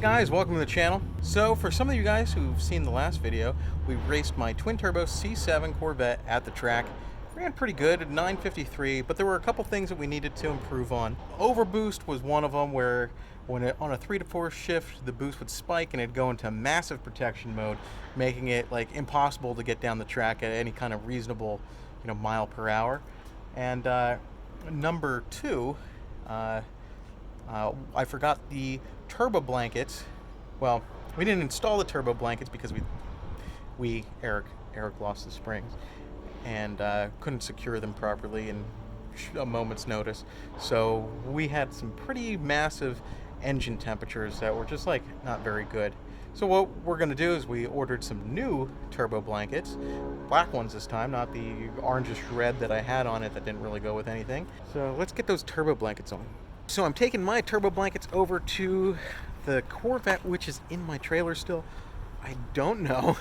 guys, welcome to the channel. So for some of you guys who've seen the last video, we raced my twin-turbo C7 Corvette at the track. Ran pretty good at 953, but there were a couple things that we needed to improve on. Overboost was one of them, where on a 3 to 4 shift, the boost would spike and it'd go into massive protection mode, making it like impossible to get down the track at any kind of reasonable, mile per hour. And number two, I forgot the turbo blankets. Well, we didn't install the turbo blankets because Eric lost the springs and couldn't secure them properly in a moment's notice. So we had some pretty massive engine temperatures that were just like not very good. So what we're going to do is we ordered some new turbo blankets, black ones this time, not the orangish red that I had on it that didn't really go with anything. So let's get those turbo blankets on. So I'm taking my turbo blankets over to the Corvette, which is in my trailer still. I don't know.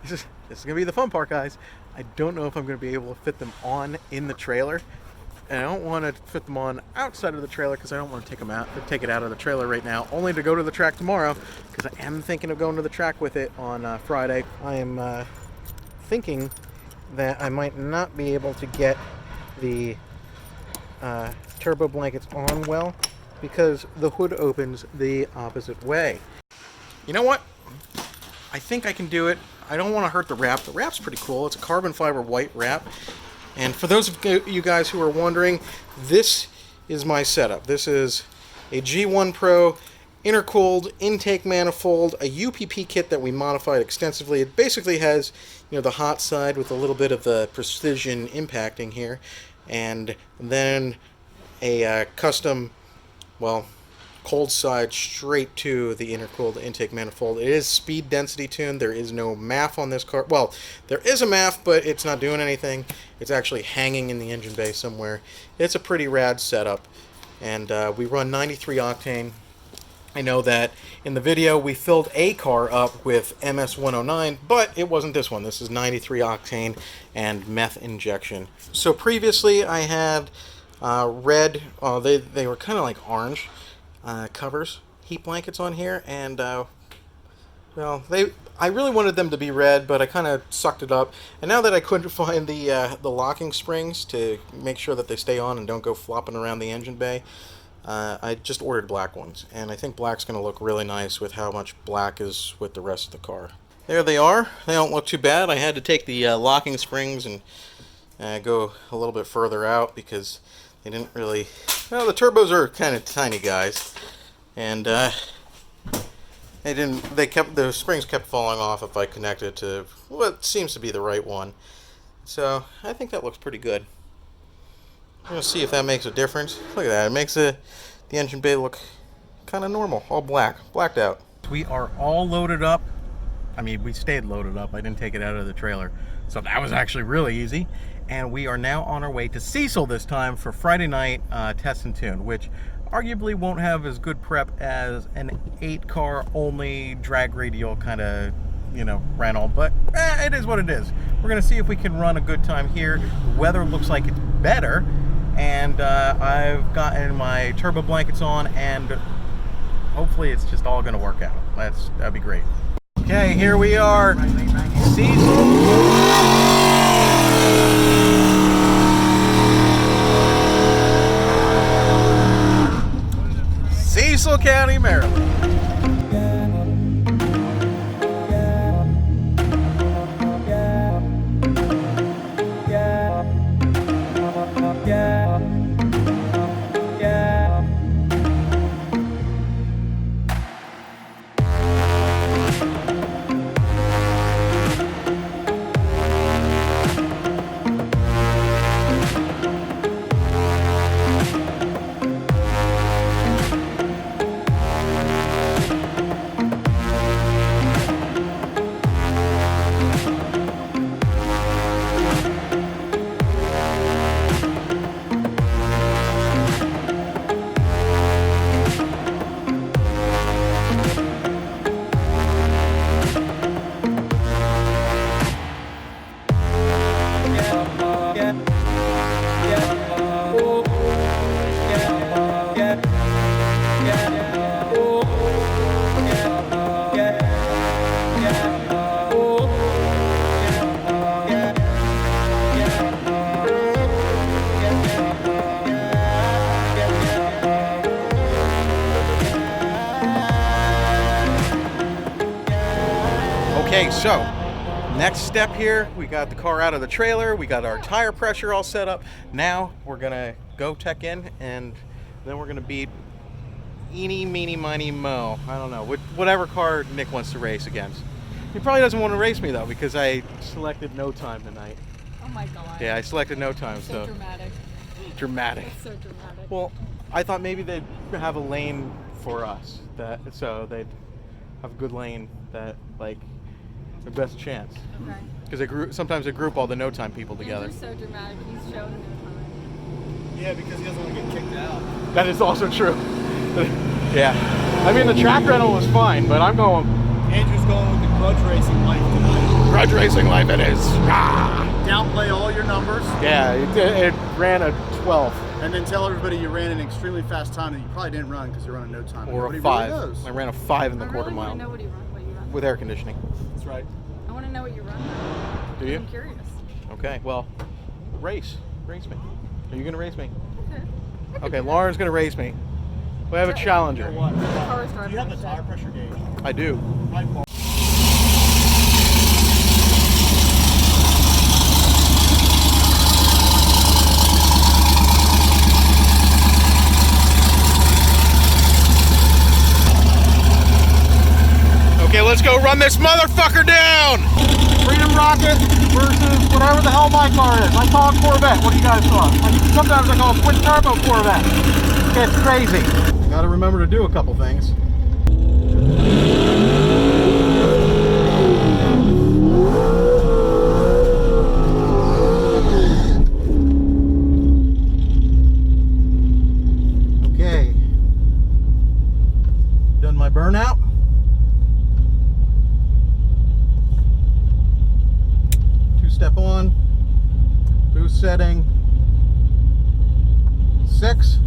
This is going to be the fun part, guys. I don't know if I'm going to be able to fit them on in the trailer. And I don't want to fit them on outside of the trailer because I don't want to take it out of the trailer right now, only to go to the track tomorrow, because I am thinking of going to the track with it on Friday. I am thinking that I might not be able to get the turbo blankets on well because the hood opens the opposite way. You know what? I think I can do it. I don't want to hurt the wrap. The wrap's pretty cool. It's a carbon fiber white wrap. And for those of you guys who are wondering, this is my setup. This is a G1 Pro intercooled intake manifold, a UPP kit that we modified extensively. It basically has, the hot side with a little bit of the precision impacting here, and then a custom, cold side straight to the intercooled intake manifold. It is speed density tuned. There is no MAF on this car. Well, there is a MAF, but it's not doing anything. It's actually hanging in the engine bay somewhere. It's a pretty rad setup, and we run 93 octane. I know that in the video we filled a car up with MS-109, but it wasn't this one. This is 93 octane and meth injection. So previously I had red, they were kind of like orange covers, heat blankets on here, and I really wanted them to be red, but I kind of sucked it up. And now that I couldn't find the locking springs to make sure that they stay on and don't go flopping around the engine bay, I just ordered black ones, and I think black's going to look really nice with how much black is with the rest of the car. There they are. They don't look too bad. I had to take the locking springs and go a little bit further out because they didn't really... Well, the turbos are kind of tiny guys, and the springs kept falling off if I connected to what seems to be the right one. So I think that looks pretty good. I'm gonna see if that makes a difference. Look at that. It makes the engine bay look kind of normal, all blacked out. We are all loaded up. I mean, we stayed loaded up. I didn't take it out of the trailer, so that was actually really easy. And we are now on our way to Cecil this time for Friday night test and tune, which arguably won't have as good prep as an 8-car only drag radial kind of, rental, but it is what it is. We're gonna see if we can run a good time here. The weather looks like it's better, and I've gotten my turbo blankets on, and hopefully it's just all gonna work out. That'd be great. Okay, here we are, Cecil County, Maryland. Okay, so next step here, we got the car out of the trailer, we got our tire pressure all set up. Now we're gonna go tech in, and then we're gonna beat eeny, meeny, miny, mo. I don't know, whatever car Nick wants to race against. He probably doesn't want to race me though, because I selected no time tonight. Oh my god. Yeah, I selected no time, So dramatic. Dramatic. That's so dramatic. Well, I thought maybe they'd have a lane for us, so they'd have a good lane that, like, the best chance. Okay. Because sometimes they group all the no time people together. Andrew's so dramatic. He's showing no time. Yeah, because he doesn't want to get kicked out. That is also true. Yeah. I mean, the track rental was fine, but I'm going. Andrew's going with the grudge racing life tonight. Grudge racing life it is. Ah! Downplay all your numbers. Yeah, it ran a 12. And then tell everybody you ran an extremely fast time that you probably didn't run because you're running no time. Or Nobody a 5. Really knows. I ran a 5 in the I quarter really mile. want to know what you run. With air conditioning. That's right. I want to know what you run. Do you? I'm curious. Okay, well, race me. Are you gonna race me? Okay. Okay, Lauren's gonna race me. We have a challenger. What? The car is Do driving. you have the tire pressure gauge? I do. Right, Paul? Okay, let's go run this motherfucker down! Freedom Rocket versus whatever the hell my car is. I call it Corvette. What do you guys call it? Sometimes I call it twin turbo Corvette. It's crazy. Gotta remember to do a couple things. Okay. Done my burnout. Step on, boost setting, 6.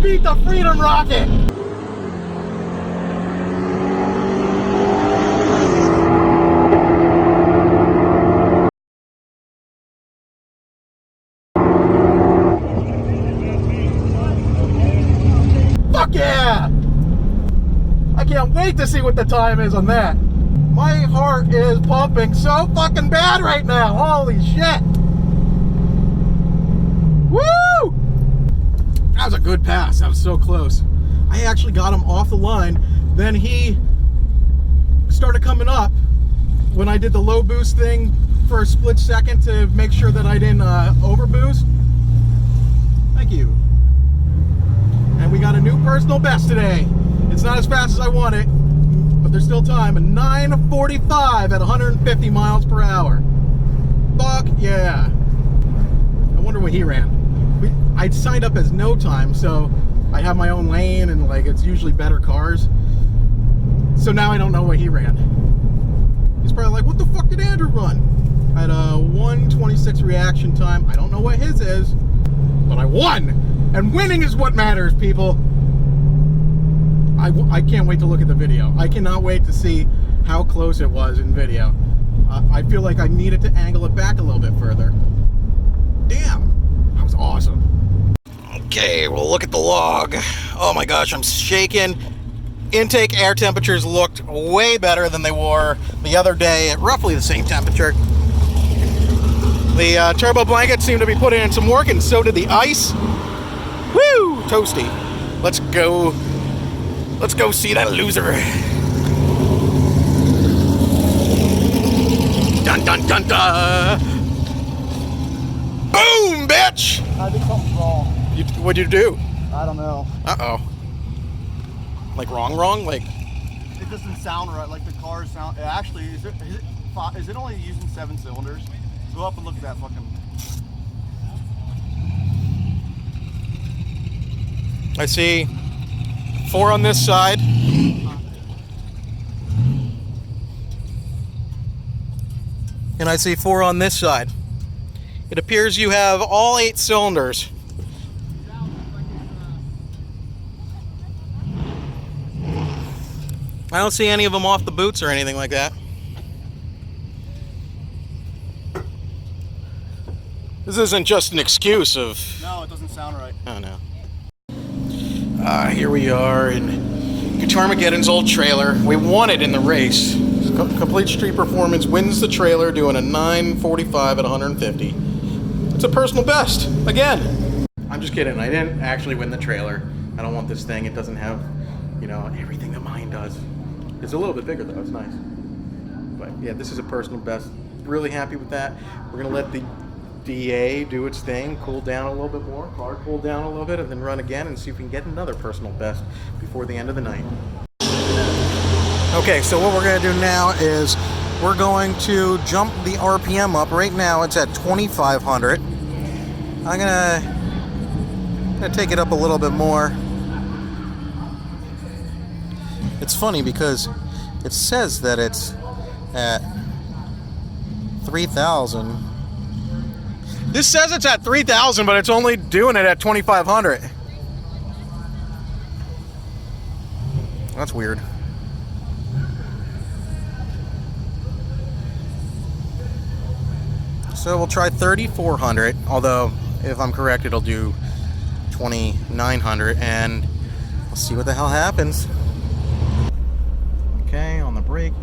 Beat the Freedom Rocket! Fuck yeah! I can't wait to see what the time is on that. My heart is pumping so fucking bad right now. Holy shit! Woo! That was a good pass. That was so close. I actually got him off the line. Then he started coming up when I did the low boost thing for a split second to make sure that I didn't over boost. Thank you. And we got a new personal best today. It's not as fast as I want it, but there's still time. A 9:45 at 150 miles per hour. Fuck yeah. I wonder what he ran. I'd signed up as no time, so I have my own lane, and like it's usually better cars. So now I don't know what he ran. He's probably like, what the fuck did Andrew run? I had a 1:26 reaction time. I don't know what his is, but I won! And winning is what matters, people. I can't wait to look at the video. I cannot wait to see how close it was in video. I feel like I needed to angle it back a little bit further. Damn, that was awesome. Okay, well, look at the log. Oh my gosh, I'm shaking. Intake air temperatures looked way better than they were the other day at roughly the same temperature. The turbo blanket seemed to be putting in some work, and so did the ice. Woo! Toasty. Let's go see that loser. Dun dun dun dun! Boom, bitch! I think something's wrong. What'd you do? I don't know. Uh-oh. Like wrong? Like... It doesn't sound right. Like the car sound... Actually, is it only using 7 cylinders? Go up and look at that fucking... I see 4 on this side. And I see 4 on this side. It appears you have all 8 cylinders. I don't see any of them off the boots or anything like that. This isn't just an excuse of... No, it doesn't sound right. Oh, no. Here we are in Guitarmageddon's old trailer. We won it in the race. Complete Street Performance wins the trailer doing a 945 at 150. It's a personal best, again. I'm just kidding. I didn't actually win the trailer. I don't want this thing. It doesn't have, you know, everything that mine does. It's a little bit bigger, though. It's nice. But, yeah, this is a personal best. Really happy with that. We're going to let the DA do its thing, cool down a little bit more, car cool down a little bit, and then run again and see if we can get another personal best before the end of the night. Okay, so what we're going to do now is we're going to jump the RPM up. Right now it's at 2,500. I'm gonna take it up a little bit more. It's funny because it says that it's at 3,000. This says it's at 3,000, but it's only doing it at 2,500. That's weird. So we'll try 3,400, although if I'm correct, it'll do 2,900, and we'll see what the hell happens. Okay, on the brake.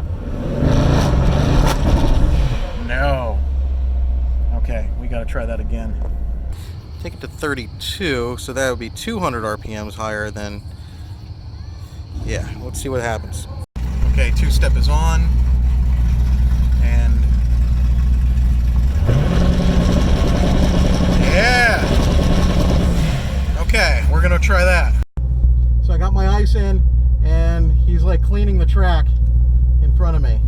No. Okay, we gotta try that again. Take it to 32, so that would be 200 RPMs higher than... Yeah, let's see what happens. Okay, two-step is on, and... Yeah! Okay, we're gonna try that. So I got my ice in, and he's like cleaning the track in front of me.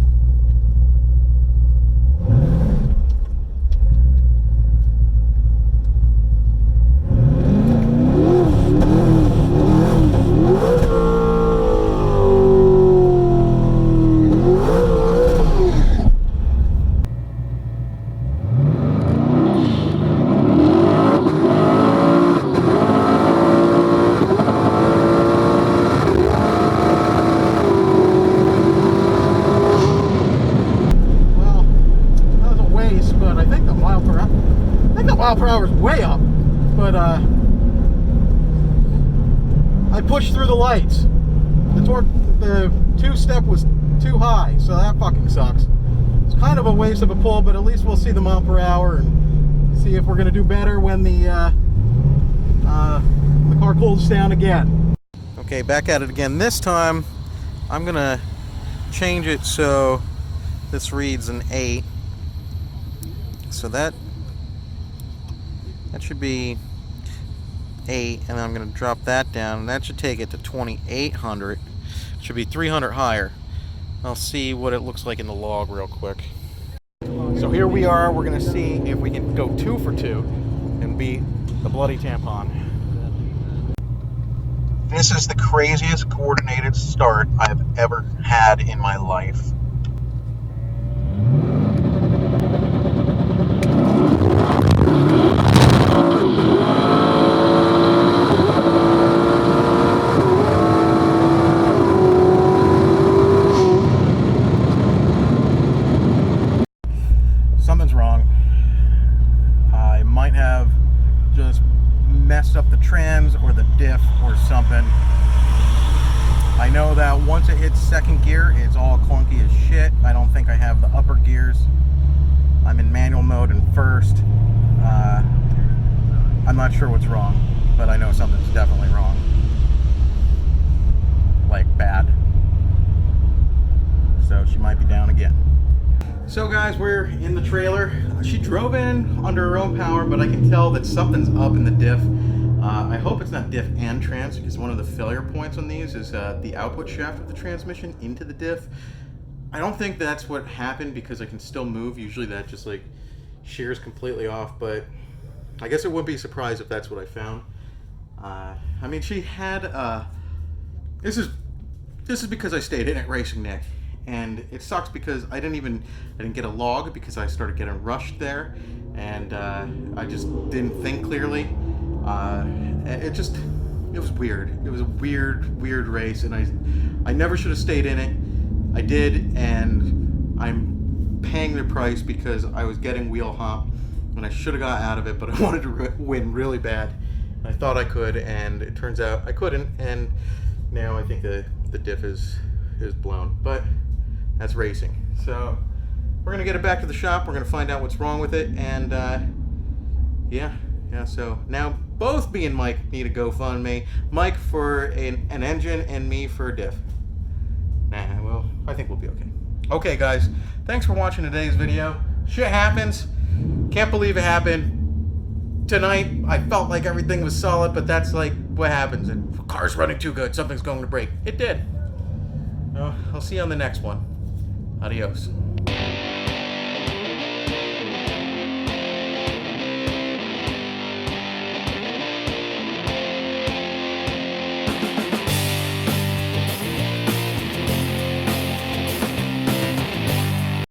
Mile per hour is way up, but I pushed through the lights. The two-step was too high, so that fucking sucks. It's kind of a waste of a pull, but at least we'll see the mile per hour and see if we're gonna do better when the car cools down again. Okay, back at it again. This time, I'm gonna change it so this reads an 8. So that should be 8, and then I'm going to drop that down, and that should take it to 2,800. It should be 300 higher. I'll see what it looks like in the log real quick. So here we are. We're going to see if we can go 2 for 2 and beat the bloody tampon. This is the craziest coordinated start I've ever had in my life. Something's wrong. I might have just messed up the trans or the diff or something. I know that once it hits second gear, it's all clunky as shit. I don't think I have the upper gears. I'm in manual mode in first. I'm not sure what's wrong, but I know something's definitely wrong. Like bad. So she might be down again. So guys, we're in the trailer. She drove in under her own power, but I can tell that something's up in the diff. I hope it's not diff and trans, because one of the failure points on these is the output shaft of the transmission into the diff. I don't think that's what happened, because I can still move. Usually that just like shears completely off, but I guess I wouldn't be surprised if that's what I found. I mean, she had this is because I stayed in at Racing Nick, and it sucks because I didn't get a log because I started getting rushed there, and I just didn't think clearly. It was weird. It was a weird race, and I never should have stayed in it. I did, and I'm paying the price because I was getting wheel hop, and I should have got out of it, but I wanted to win really bad. I thought I could, and it turns out I couldn't, and now I think the diff is blown, but that's racing. So we're gonna get it back to the shop. We're gonna find out what's wrong with it, and yeah. So now both me and Mike need a GoFundMe. Mike for an engine, and me for a diff. Nah, well, I think we'll be okay. Okay, guys, thanks for watching today's video. Shit happens. Can't believe it happened. Tonight, I felt like everything was solid, but that's like what happens. And the car's running too good, something's going to break. It did. I'll see you on the next one. Adios.